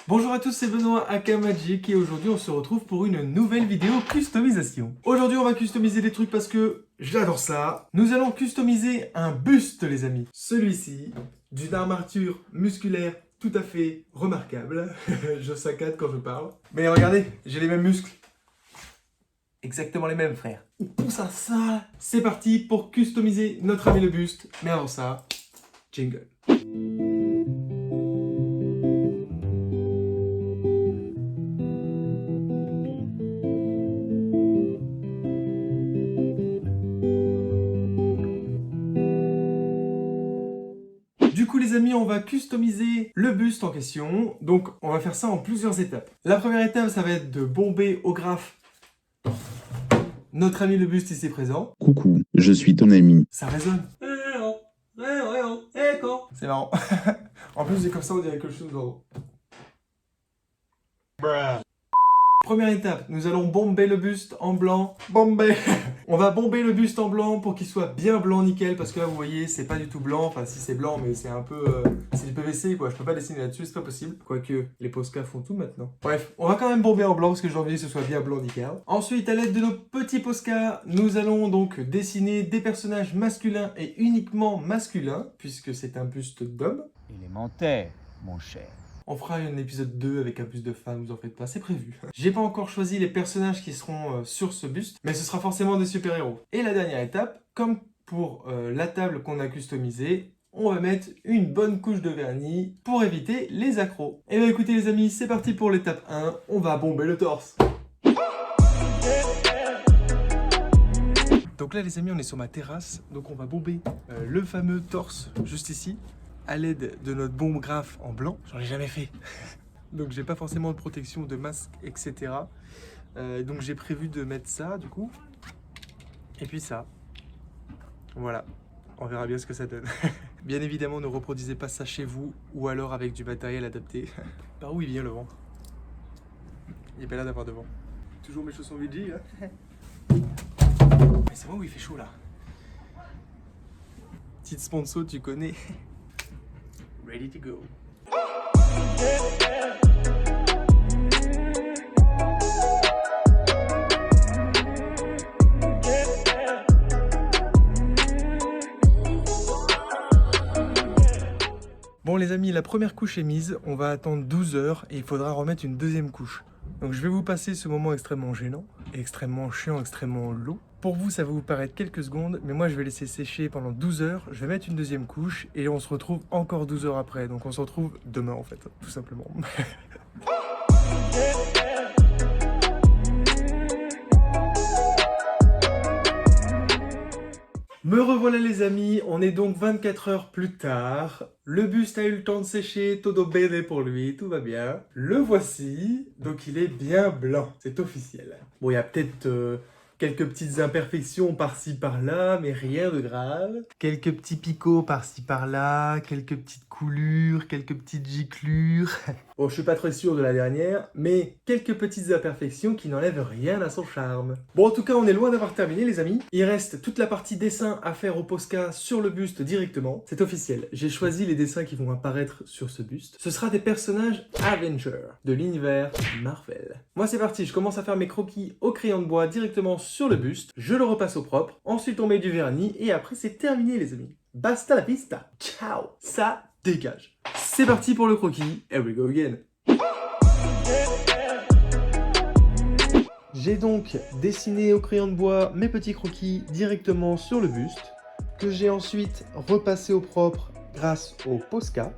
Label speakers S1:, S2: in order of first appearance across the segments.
S1: Bonjour à tous, c'est Benoît aka Magic et aujourd'hui on se retrouve pour une nouvelle vidéo customisation. Aujourd'hui on va customiser des trucs parce que j'adore ça. Nous allons customiser un buste les amis. Celui-ci, d'une armature musculaire tout à fait remarquable. Je saccade quand je parle. Mais regardez, j'ai les mêmes muscles. Exactement les mêmes frère. Il pousse à ça. C'est parti pour customiser notre ami le buste. Mais avant ça, jingle. Du coup les amis, on va customiser le buste en question. Donc on va faire ça en plusieurs étapes. La première étape, ça va être de bomber au graphe notre ami le buste ici présent.
S2: Coucou, je suis ton ami.
S1: Ça résonne. C'est marrant. En plus, c'est comme ça, on dirait quelque chose d'en haut. Première étape, nous allons bomber le buste en blanc. Bomber. On va bomber le buste en blanc pour qu'il soit bien blanc nickel, parce que là vous voyez c'est pas du tout blanc, enfin si c'est blanc mais c'est un peu... c'est du PVC quoi, je peux pas dessiner là-dessus, c'est pas possible. Quoique les Posca font tout maintenant. Bref, on va quand même bomber en blanc parce que j'ai envie que ce soit bien blanc nickel. Ensuite à l'aide de nos petits Posca, nous allons donc dessiner des personnages masculins et uniquement masculins, puisque c'est un buste d'homme.
S3: Élémentaire, mon cher.
S1: On fera un épisode 2 avec un buste de femme, vous en faites pas, c'est prévu. J'ai pas encore choisi les personnages qui seront sur ce buste, mais ce sera forcément des super-héros. Et la dernière étape, comme pour la table qu'on a customisée, on va mettre une bonne couche de vernis pour éviter les accros. Et bien écoutez les amis, c'est parti pour l'étape 1, on va bomber le torse. Donc là les amis, on est sur ma terrasse, donc on va bomber le fameux torse juste ici, à l'aide de notre bombe graphe en blanc. J'en ai jamais fait. Donc j'ai pas forcément de protection, de masque, etc. Donc j'ai prévu de mettre ça du coup. Et puis ça. Voilà. On verra bien ce que ça donne. Bien évidemment, ne reproduisez pas ça chez vous ou alors avec du matériel adapté. Par où il vient le vent? Il est pas là d'avoir de vent. Toujours mes chaussons VG là. Mais c'est moi où il fait chaud là. Petite sponsor, tu connais. Ready to go. Bon les amis, la première couche est mise, on va attendre 12 heures et il faudra remettre une deuxième couche. Donc je vais vous passer ce moment extrêmement gênant, extrêmement chiant, extrêmement long. Pour vous, ça va vous paraître quelques secondes, mais moi je vais laisser sécher pendant 12 heures, je vais mettre une deuxième couche et on se retrouve encore 12 heures après. Donc on se retrouve demain en fait, tout simplement. Me revoilà les amis, on est donc 24 heures plus tard. Le buste a eu le temps de sécher, todo bene pour lui, tout va bien. Le voici, donc il est bien blanc, c'est officiel. Bon, il y a peut-être quelques petites imperfections par-ci par-là, mais rien de grave. Quelques petits picots par-ci par-là, quelques petites coulures, quelques petites giclures. Bon, je suis pas très sûr de la dernière, mais quelques petites imperfections qui n'enlèvent rien à son charme. Bon, en tout cas, on est loin d'avoir terminé, les amis. Il reste toute la partie dessin à faire au Posca sur le buste directement. C'est officiel. J'ai choisi les dessins qui vont apparaître sur ce buste. Ce sera des personnages Avengers de l'univers Marvel. Moi, c'est parti. Je commence à faire mes croquis au crayon de bois directement sur le buste. Je le repasse au propre. Ensuite, on met du vernis et après, c'est terminé, les amis. Basta la vista. Ciao. Ça dégage. C'est parti pour le croquis. Here we go again. J'ai donc dessiné au crayon de bois mes petits croquis directement sur le buste, que j'ai ensuite repassé au propre grâce au Posca.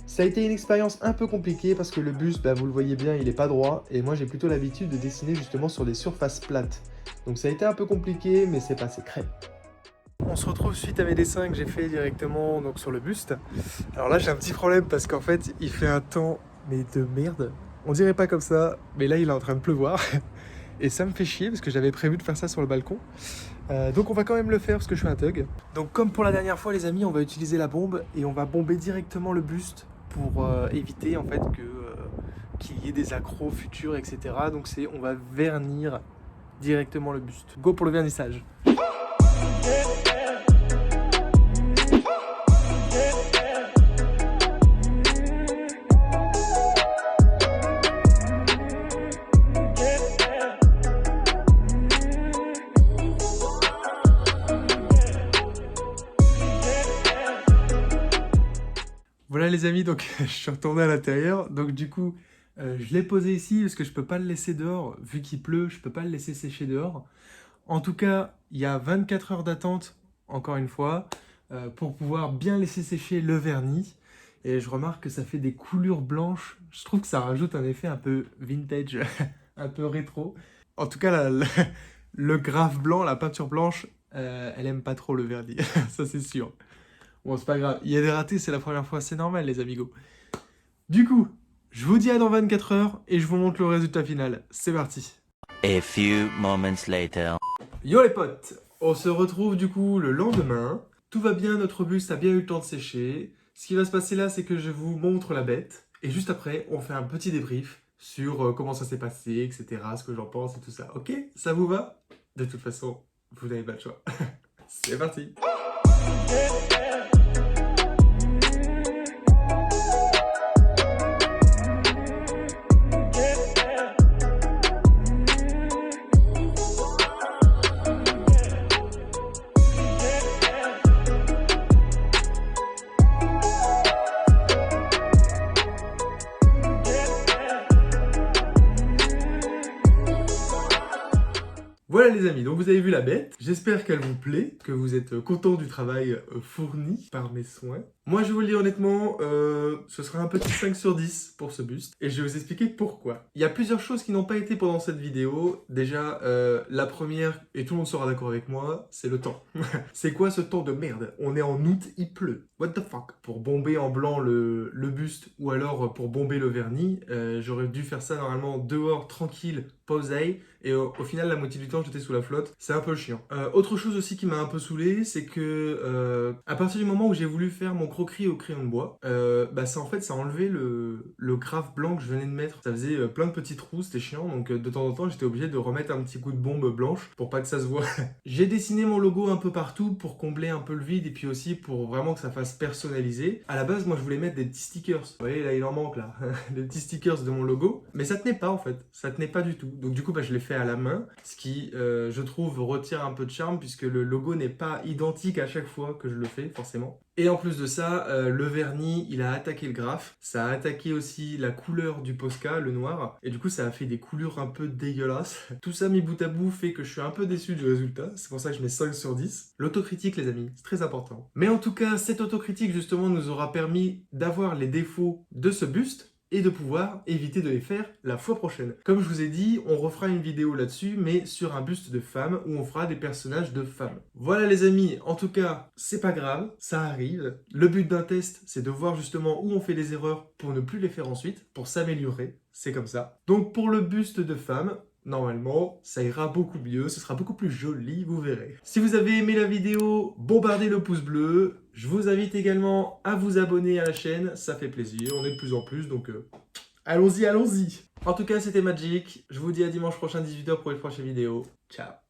S1: Ça a été une expérience un peu compliquée parce que le buste, bah, vous le voyez bien, il est pas droit et moi j'ai plutôt l'habitude de dessiner justement sur des surfaces plates. Donc ça a été un peu compliqué mais c'est passé crème. On se retrouve suite à mes dessins que j'ai fait directement donc, sur le buste. Alors là j'ai un petit problème parce qu'en fait il fait un temps mais de merde. On dirait pas comme ça, mais là il est en train de pleuvoir. Et ça me fait chier parce que j'avais prévu de faire ça sur le balcon. Donc on va quand même le faire parce que je suis un thug. Donc comme pour la dernière fois les amis, on va utiliser la bombe et on va bomber directement le buste pour éviter en fait qu'il y ait des accros futurs, etc. Donc on va vernir directement le buste. Go pour le vernissage. les amis, donc je suis retourné à l'intérieur. Donc du coup, je l'ai posé ici parce que je peux pas le laisser dehors. Vu qu'il pleut, je peux pas le laisser sécher dehors. En tout cas, il y a 24 heures d'attente, encore une fois, pour pouvoir bien laisser sécher le vernis. Et je remarque que ça fait des coulures blanches. Je trouve que ça rajoute un effet un peu vintage, un peu rétro. En tout cas, le graphe blanc, la peinture blanche, elle aime pas trop le vernis, ça c'est sûr. Bon, c'est pas grave, il y a des ratés, c'est la première fois, c'est normal les amigos. Du coup, je vous dis à dans 24 heures et je vous montre le résultat final. C'est parti.
S4: A few moments later.
S1: Yo les potes, on se retrouve du coup le lendemain. Tout va bien, notre buste a bien eu le temps de sécher. Ce qui va se passer là, c'est que je vous montre la bête. Et juste après, on fait un petit débrief sur comment ça s'est passé, etc. Ce que j'en pense et tout ça. Ok? Ça vous va? De toute façon, vous n'avez pas le choix. C'est parti! Voilà les amis, donc vous avez vu la bête, j'espère qu'elle vous plaît, que vous êtes contents du travail fourni par mes soins. Moi je vous le dis honnêtement, ce sera un petit 5 sur 10 pour ce buste, et je vais vous expliquer pourquoi. Il y a plusieurs choses qui n'ont pas été pendant cette vidéo. Déjà, la première, et tout le monde sera d'accord avec moi, c'est le temps. C'est quoi ce temps de merde? On est en août, il pleut. What the fuck? Pour bomber en blanc le buste, ou alors pour bomber le vernis, j'aurais dû faire ça normalement dehors, tranquille, posé, et au final la moitié du temps j'étais sous la flotte, c'est un peu chiant. Autre chose aussi qui m'a un peu saoulé, c'est que à partir du moment où j'ai voulu faire mon croquis au crayon de bois, ça en fait ça a enlevé le graphe blanc que je venais de mettre. Ça faisait plein de petits trous, c'était chiant, donc de temps en temps j'étais obligé de remettre un petit coup de bombe blanche pour pas que ça se voit. J'ai dessiné mon logo un peu partout pour combler un peu le vide et puis aussi pour vraiment que ça fasse personnalisé. À la base moi je voulais mettre des petits stickers, vous voyez là il en manque là, les petits stickers de mon logo, mais ça tenait pas en fait, ça tenait pas du tout. Donc du coup je l'ai fait à la main, ce qui je trouve retire un peu de charme puisque le logo n'est pas identique à chaque fois que je le fais forcément. Et en plus de ça, le vernis, il a attaqué le graphe, ça a attaqué aussi la couleur du Posca, le noir, et du coup ça a fait des coulures un peu dégueulasses. Tout ça mis bout à bout fait que je suis un peu déçu du résultat, c'est pour ça que je mets 5 sur 10. L'autocritique les amis, c'est très important. Mais en tout cas, cette autocritique justement nous aura permis d'avoir les défauts de ce buste, et de pouvoir éviter de les faire la fois prochaine. Comme je vous ai dit, on refera une vidéo là-dessus, mais sur un buste de femme, où on fera des personnages de femmes. Voilà les amis, en tout cas, c'est pas grave, ça arrive. Le but d'un test, c'est de voir justement où on fait des erreurs pour ne plus les faire ensuite, pour s'améliorer, c'est comme ça. Donc pour le buste de femme, normalement, ça ira beaucoup mieux, ce sera beaucoup plus joli, vous verrez. Si vous avez aimé la vidéo, bombardez le pouce bleu. Je vous invite également à vous abonner à la chaîne, ça fait plaisir, on est de plus en plus, donc allons-y, allons-y. En tout cas, c'était Magic, je vous dis à dimanche prochain 18h pour une prochaine vidéo. Ciao.